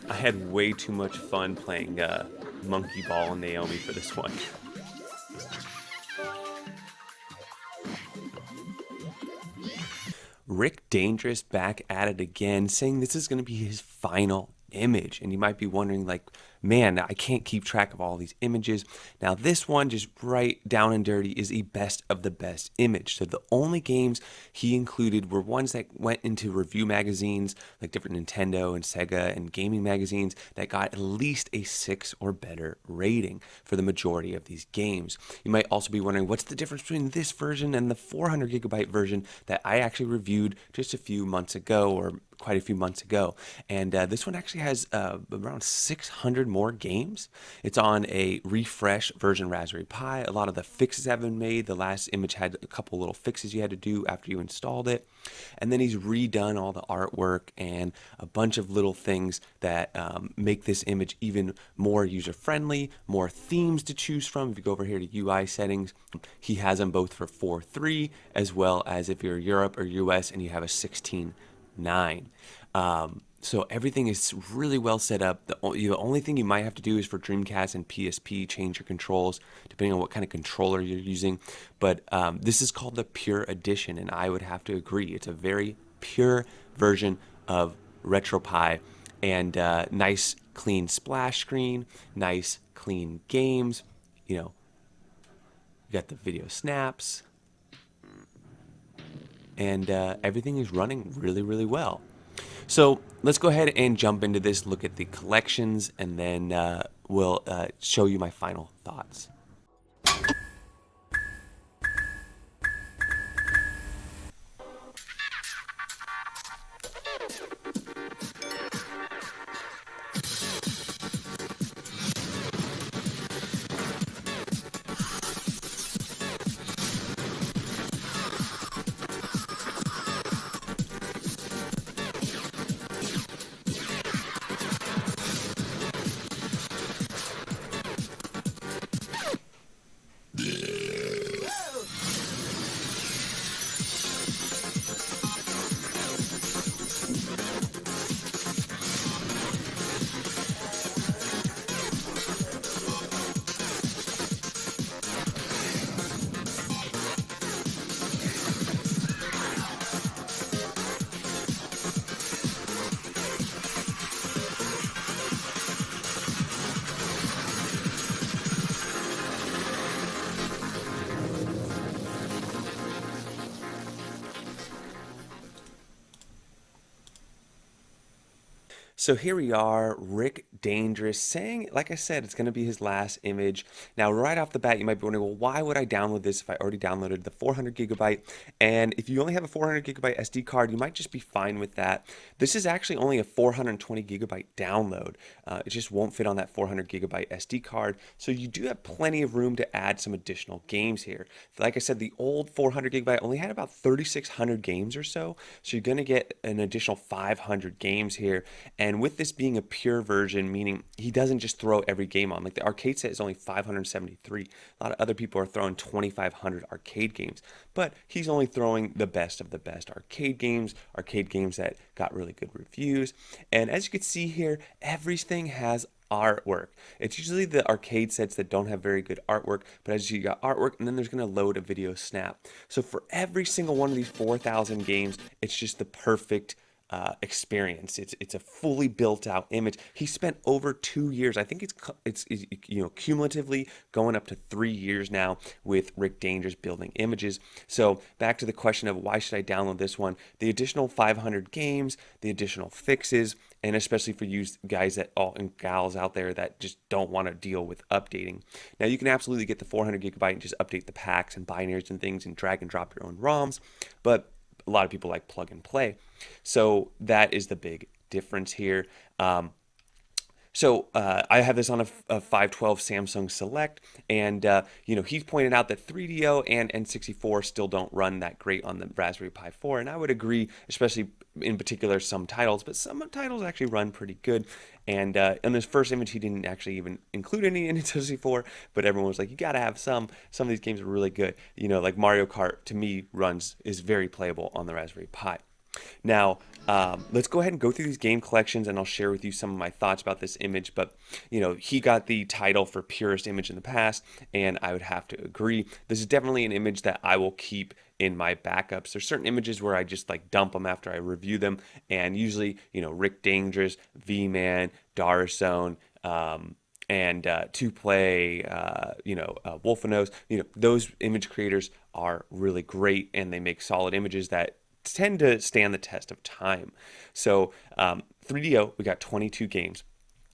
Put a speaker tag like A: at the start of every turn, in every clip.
A: I had way too much fun playing Monkey Ball and Naomi for this one. Rick Dangerous back at it again, saying this is going to be his final image. And you might be wondering, like, man, I can't keep track of all these images. Now, this one, just right down and dirty, is a best of the best image. So the only games he included were ones that went into review magazines, like different Nintendo and Sega and gaming magazines, that got at least a 6 or better rating for the majority of these games. You might also be wondering, what's the difference between this version and the 400 gigabyte version that I actually reviewed just a few months ago, or quite a few months ago. And this one actually has around 600 more games. It's on a refresh version Raspberry Pi. A lot of the fixes have been made. The last image had a couple little fixes you had to do after you installed it. And then he's redone all the artwork and a bunch of little things that make this image even more user-friendly, more themes to choose from. If you go over here to UI settings, he has them both for 4.3, as well as if you're Europe or US and you have a 16.9. So everything is really well set up. The only thing you might have to do is for Dreamcast and PSP, change your controls depending on what kind of controller you're using. But this is called the Pure Edition, and I would have to agree. It's a very pure version of RetroPie, and nice, clean splash screen, nice, clean games. You know, you got the video snaps, and everything is running really, really well. So let's go ahead and jump into this, look at the collections, and then we'll show you my final thoughts. So here we are, Rick Dangerous saying, like I said, it's going to be his last image. Now, right off the bat, you might be wondering, well, why would I download this if I already downloaded the 400 gigabyte? And if you only have a 400 gigabyte SD card, you might just be fine with that. This is actually only a 420 gigabyte download. It just won't fit on that 400 gigabyte SD card. So you do have plenty of room to add some additional games here. Like I said, the old 400 gigabyte only had about 3,600 games or so. So you're going to get an additional 500 games here. And with this being a pure version, meaning he doesn't just throw every game on. Like the arcade set is only 573. A lot of other people are throwing 2,500 arcade games. But he's only throwing the best of the best arcade games that got really good reviews. And as you can see here, everything has artwork. It's usually the arcade sets that don't have very good artwork, but as you got artwork, and then there's going to load a video snap. So for every single one of these 4,000 games, it's just the perfect experience. It's a fully built out image. He spent over 2 years. I think it's cumulatively going up to 3 years now with Rick Dangerous building images. So back to the question of why should I download this one? The additional 500 games, the additional fixes, and especially for you guys and gals out there that just don't want to deal with updating. Now you can absolutely get the 400 gigabyte and just update the packs and binaries and things and drag and drop your own ROMs, but a lot of people like plug and play. So that is the big difference here. I have this on a 512 Samsung Select, and he's pointed out that 3DO and N64 still don't run that great on the Raspberry Pi 4, and I would agree, especially in particular some titles, but some titles actually run pretty good. And in his first image, he didn't actually even include any N64, but everyone was like, you gotta have some. Some of these games are really good. Like Mario Kart, to me, is very playable on the Raspberry Pi. Now, let's go ahead and go through these game collections, and I'll share with you some of my thoughts about this image. But, he got the title for purest image in the past, and I would have to agree. This is definitely an image that I will keep in my backups. There's certain images where I just like dump them after I review them, and usually, Rick Dangerous, V-Man, Darzone, and to play, Wolfenose, those image creators are really great, and they make solid images that tend to stand the test of time. So 3DO, we got 22 games.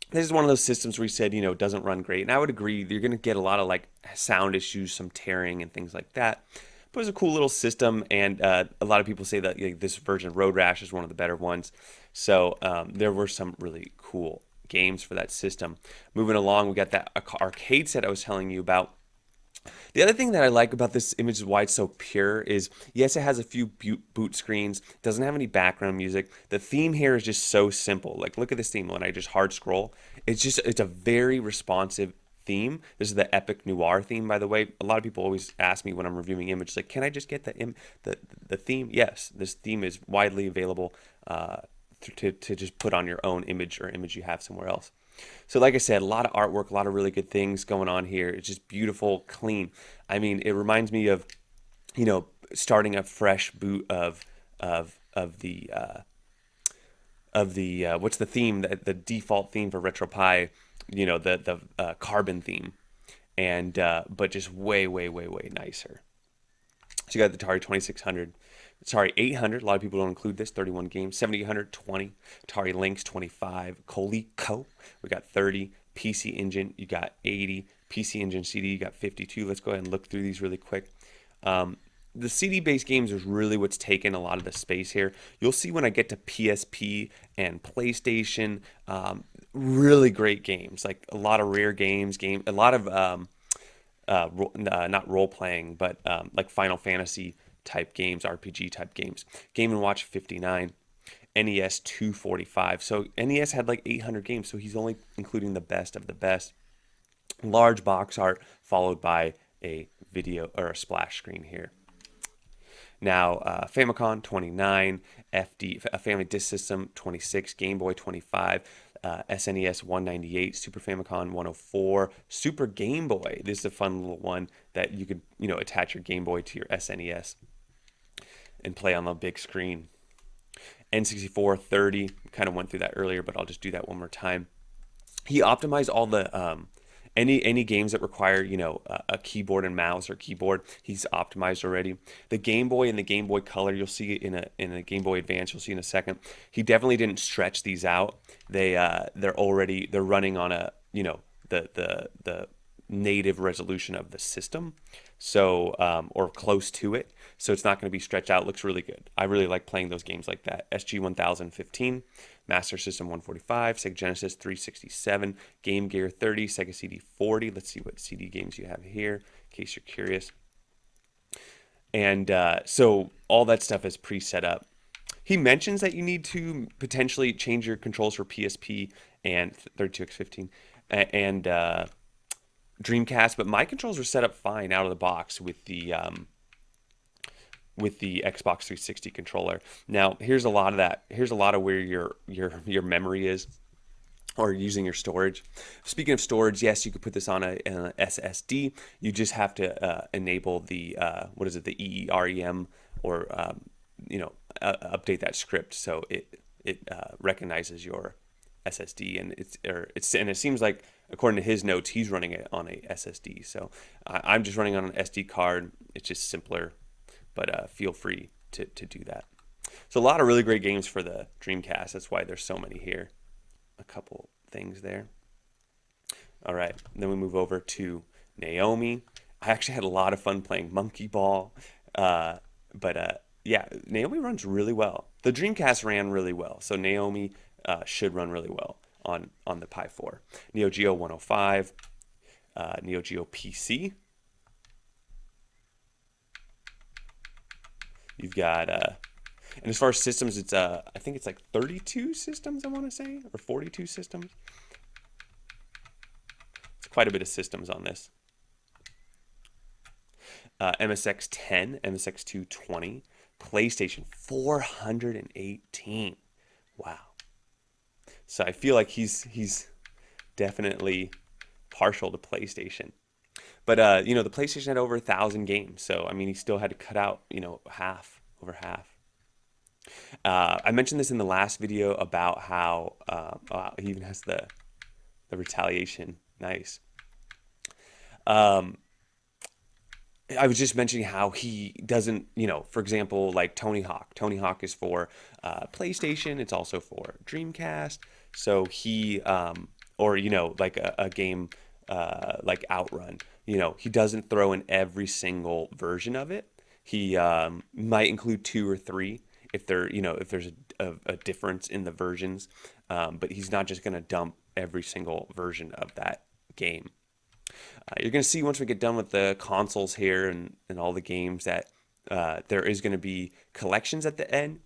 A: This is one of those systems where you said, it doesn't run great. And I would agree, you're going to get a lot of like sound issues, some tearing and things like that. But it was a cool little system, and a lot of people say that this version of Road Rash is one of the better ones. So there were some really cool games for that system. Moving along, we got that arcade set I was telling you about. The other thing that I like about this image is why it's so pure is, yes, it has a few boot screens, doesn't have any background music. The theme here is just so simple. Like, look at this theme when I just hard scroll. It's a very responsive theme. This is the Epic Noir theme, by the way. A lot of people always ask me when I'm reviewing images, like, can I just get the theme? Yes, this theme is widely available to just put on your own image or image you have somewhere else. So like I said, a lot of artwork, a lot of really good things going on here. It's just beautiful, clean. I mean, it reminds me of, starting a fresh boot of the what's the theme, the default theme for RetroPie, the carbon theme, and but just way way way way nicer. So you got the Atari 2600, sorry, 800. A lot of people don't include this. 31 games. 7800, 20. Atari Lynx, 25. Coleco, we got 30. PC Engine, you got 80. PC Engine CD, you got 52. Let's go ahead and look through these really quick. The CD-based games is really what's taken a lot of the space here. You'll see when I get to PSP and PlayStation, really great games, like a lot of rare games, a lot of not role playing, but like Final Fantasy type games, RPG type games. Game and Watch 59, NES 245. So NES had like 800 games, so he's only including the best of the best. Large box art followed by a video or a splash screen here. Now, Famicom 29, Family Disk System 26, Game Boy 25, SNES 198, Super Famicom 104, Super Game Boy. This is a fun little one that you could, attach your Game Boy to your SNES and play on the big screen. N64 30, kind of went through that earlier, but I'll just do that one more time. He optimized all the any games that require a keyboard and mouse or keyboard. He's optimized already. The Game Boy and the Game Boy Color, you'll see in a Game Boy Advance, you'll see in a second. He definitely didn't stretch these out. They're running on a the native resolution of the system, so or close to it. So it's not going to be stretched out. It looks really good. I really like playing those games like that. SG 1015, Master System 145, Sega Genesis 367, Game Gear 30, Sega CD 40. Let's see what CD games you have here, in case you're curious. And so all that stuff is pre-set up. He mentions that you need to potentially change your controls for PSP and 32x15 and Dreamcast, but my controls were set up fine out of the box with the Xbox 360 controller. Now, here's a lot of that. Here's a lot of where your memory is, or using your storage. Speaking of storage, yes, you could put this on an SSD. You just have to enable the the EEREM, or update that script so it recognizes your SSD, and it seems like, according to his notes, he's running it on a SSD. So I'm just running on an SD card. It's just simpler, but feel free to do that. So a lot of really great games for the Dreamcast. That's why there's so many here. A couple things there. All right, then we move over to Naomi. I actually had a lot of fun playing Monkey Ball, but yeah, Naomi runs really well. The Dreamcast ran really well, so Naomi should run really well on the Pi 4. Neo Geo 105, Neo Geo PC. You've got, and as far as systems, it's I think it's like 32 systems, I want to say, or 42 systems. It's quite a bit of systems on this. MSX 10, MSX 220, PlayStation 418. Wow. So I feel like he's definitely partial to PlayStation. But the PlayStation had over 1,000 games, so I mean, he still had to cut out, over half. I mentioned this in the last video about how wow, he even has the retaliation. Nice. Um, I was just mentioning how he doesn't, for example, like Tony Hawk. Tony Hawk is for PlayStation. It's also for Dreamcast. So he, or like a game like Outrun. He doesn't throw in every single version of it. He might include two or three if if there's a difference in the versions. But he's not just going to dump every single version of that game. You're going to see once we get done with the consoles here and all the games that there is going to be collections at the end.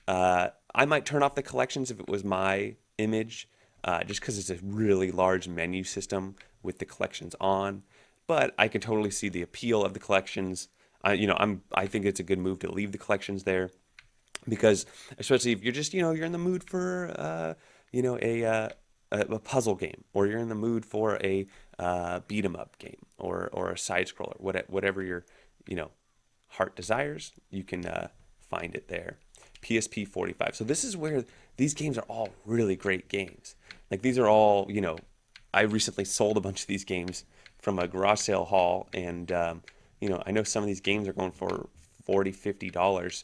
A: I might turn off the collections if it was my image, just because it's a really large menu system with the collections on. But I can totally see the appeal of the collections. I think it's a good move to leave the collections there, because especially if you're just you're in the mood for a puzzle game, or you're in the mood for a beat 'em up game, or a side scroller, whatever your heart desires, you can find it there. PSP 45. So this is where these games are all really great games. Like, these are all, I recently sold a bunch of these games from a garage sale haul, and I know some of these games are going for $40-50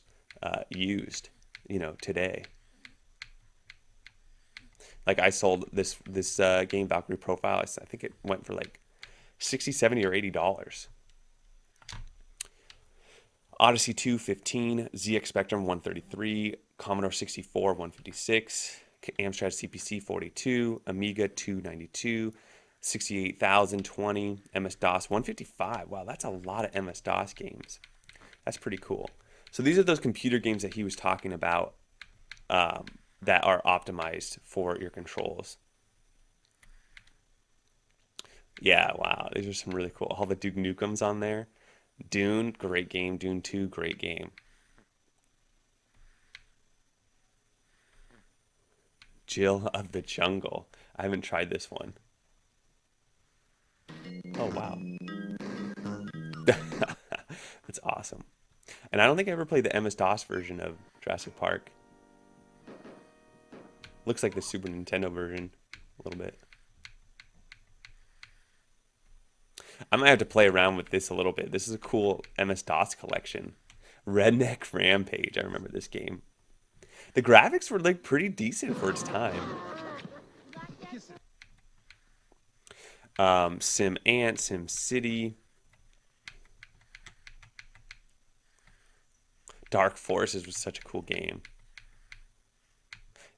A: used, today. Like, I sold this game, Valkyrie Profile. I think it went for like 60, 70, or $80. Odyssey 2, 15, ZX Spectrum 133, Commodore 64 156, Amstrad CPC 42, Amiga 292, 68,020, MS-DOS 155. Wow, that's a lot of MS-DOS games. That's pretty cool. So these are those computer games that he was talking about, that are optimized for your controls. Yeah, wow, these are some really cool. All the Duke Nukems on there. Dune, great game. Dune 2, great game. Jill of the Jungle. I haven't tried this one. Oh, wow. That's awesome. And I don't think I ever played the MS-DOS version of Jurassic Park. Looks like the Super Nintendo version a little bit. I might have to play around with this a little bit. This is a cool MS-DOS collection. Redneck Rampage. I remember this game. The graphics were like pretty decent for its time. Sim Ant, Sim City. Dark Forces was such a cool game.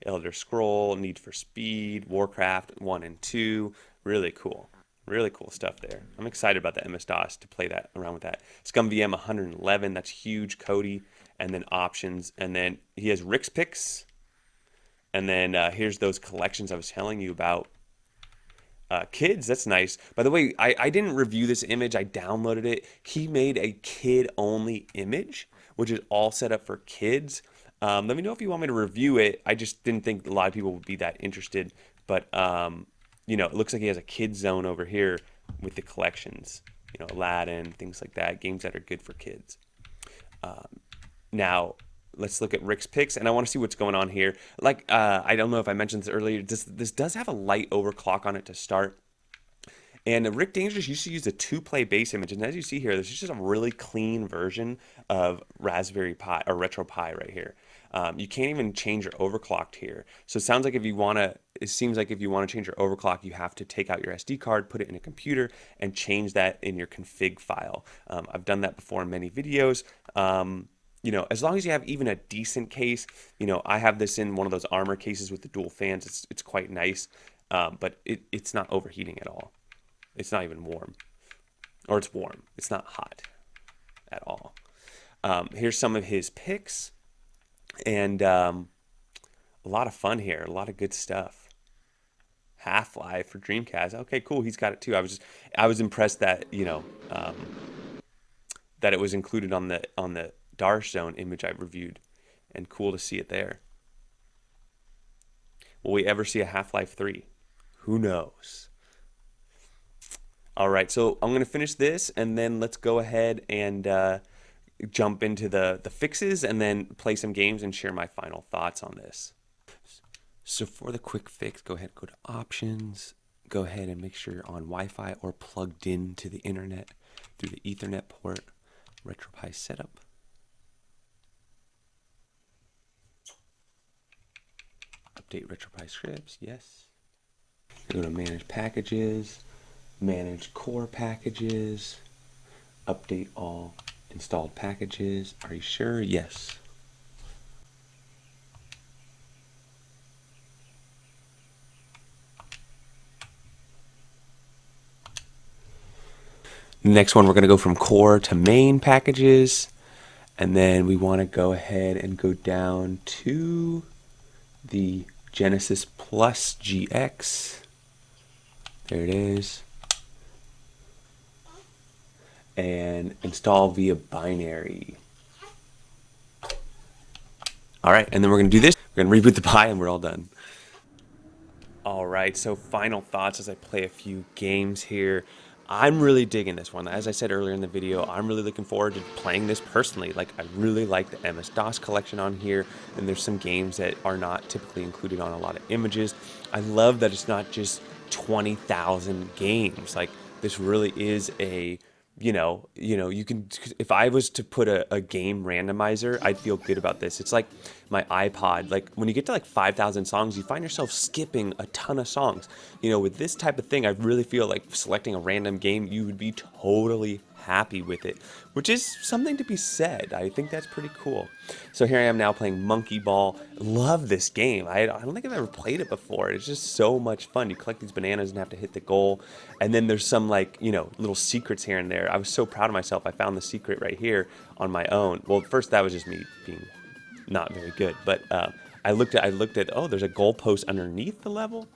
A: Elder Scroll, Need for Speed, Warcraft 1 and 2. Really cool. Really cool stuff there. I'm excited about the MS-DOS to play that around with that. Scum VM 111, that's huge. Cody, and then options, and then he has Rick's Picks, and then here's those collections I was telling you about. Kids, that's nice. By the way, I didn't review this image. I downloaded it. He made a kid-only image, which is all set up for kids. Let me know if you want me to review it. I just didn't think a lot of people would be that interested, but it looks like he has a kid zone over here with the collections, Aladdin, things like that, games that are good for kids. Now, let's look at Rick's Picks, and I want to see what's going on here. Like, I don't know if I mentioned this earlier, this does have a light overclock on it to start. And Rick Dangerous used to use a 2-play base image, and as you see here, this is just a really clean version of Raspberry Pi, or RetroPie right here. You can't even change your overclocked here. So it seems like if you want to change your overclock, you have to take out your SD card, put it in a computer, and change that in your config file. I've done that before in many videos. As long as you have even a decent case, I have this in one of those Armor cases with the dual fans. It's quite nice, but it's not overheating at all. It's not even warm, or it's warm. It's not hot at all. Here's some of his picks, and a lot of fun here. A lot of good stuff. Half-Life for Dreamcast. Okay, cool. He's got it too. I was impressed that that it was included on the Darstone image I reviewed, and cool to see it there. Will we ever see a Half-Life 3? Who knows? All right, so I'm gonna finish this, and then let's go ahead and jump into the fixes, and then play some games and share my final thoughts on this. So for the quick fix, go ahead and go to options. Go ahead and make sure you're on Wi-Fi or plugged in to the internet through the Ethernet port. Retropie setup. Update Retropie scripts, yes. Go to manage packages, manage core packages, update all installed packages. Are you sure? Yes. Next one, we're going to go from core to main packages, and then we want to go ahead and go down to the Genesis Plus GX. There it is. And install via binary. All right, and then we're going to do this. We're going to reboot the Pi, and we're all done. All right, so final thoughts as I play a few games here. I'm really digging this one. As I said earlier in the video, I'm really looking forward to playing this personally. Like, I really like the MS-DOS collection on here, and there's some games that are not typically included on a lot of images. I love that it's not just 20,000 games. Like, this really is a you can, if I was to put a game randomizer, I'd feel good about this. It's like my iPod. Like, when you get to like 5,000 songs, you find yourself skipping a ton of songs. With this type of thing, I really feel like selecting a random game, you would be totally happy with it, which is something to be said. I think that's pretty cool. So here I am now playing Monkey Ball. Love this game. I don't think I've ever played it before. It's just so much fun. You collect these bananas and have to hit the goal, and then there's some little secrets here and there. I was so proud of myself. I found the secret right here on my own. Well, first that was just me being not very good, but I looked at oh, there's a goalpost underneath the level.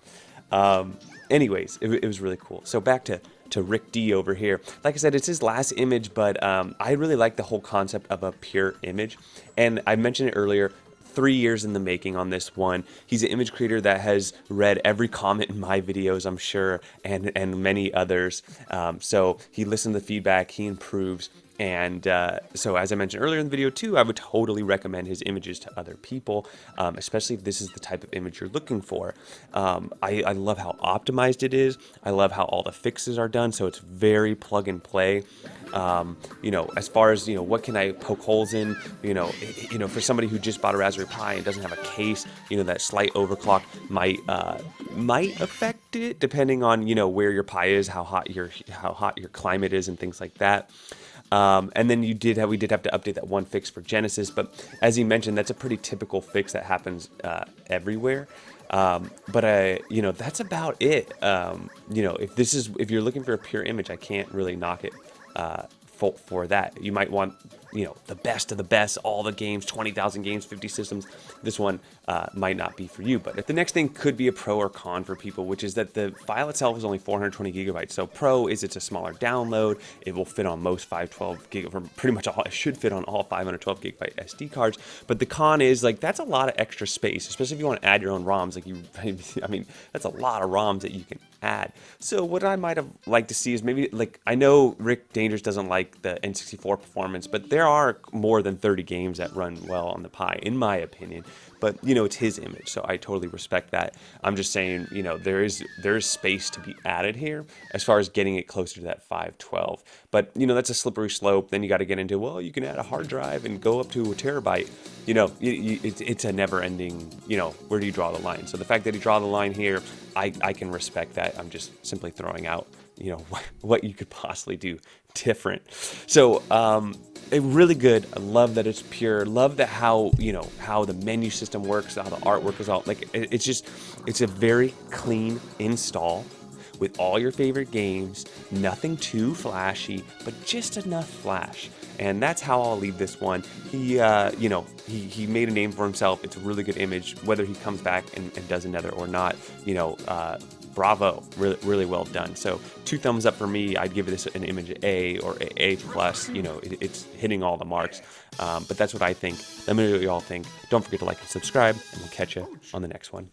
A: Anyways, it was really cool. So back to Rick D over here. Like I said, it's his last image, but I really like the whole concept of a pure image. And I mentioned it earlier, 3 years in the making on this one. He's an image creator that has read every comment in my videos, I'm sure, and many others. So he listened to the feedback, he improves. And so as I mentioned earlier in the video too, I would totally recommend his images to other people, especially if this is the type of image you're looking for. I love how optimized it is. I love how all the fixes are done, so it's very plug and play. As far as, what can I poke holes in, for somebody who just bought a Raspberry Pi and doesn't have a case, that slight overclock might affect it depending on, where your Pi is, how hot your climate is and things like that. And then we did have to update that one fix for Genesis, but as he mentioned, that's a pretty typical fix that happens everywhere. But that's about it. If you're looking for a pure image, I can't really knock it for that. You might want the best of the best, all the games, 20,000 games, 50 systems. This one might not be for you. But the next thing could be a pro or con for people, which is that the file itself is only 420 gigabytes. So pro is it's a smaller download. It will fit on most 512 gigabyte, pretty much all. It should fit on all 512 gigabyte SD cards. But the con is that's a lot of extra space, especially if you want to add your own ROMs. That's a lot of ROMs that you can add. So what I might have liked to see is maybe, I know Rick Dangerous doesn't like the N64 performance, but there are more than 30 games that run well on the Pi, in my opinion. But it's his image, so I totally respect that. I'm just saying, there is space to be added here as far as getting it closer to that 512. But that's a slippery slope. Then you got to get into, well, you can add a hard drive and go up to a terabyte. It's a never-ending. Where do you draw the line? So the fact that you draw the line here, I can respect that. I'm just simply throwing out what you could possibly do different. So really good. I love that it's pure. Love that how the menu system works, how the artwork is all it's a very clean install with all your favorite games. Nothing too flashy, but just enough flash. And that's how I'll leave this one. He made a name for himself. It's a really good image. Whether he comes back and does another or not, bravo, really, really well done. So 2 thumbs up for me. I'd give this an image A or A plus. You know, it's hitting all the marks. But that's what I think. Let me know what you all think. Don't forget to like and subscribe, and we'll catch you on the next one.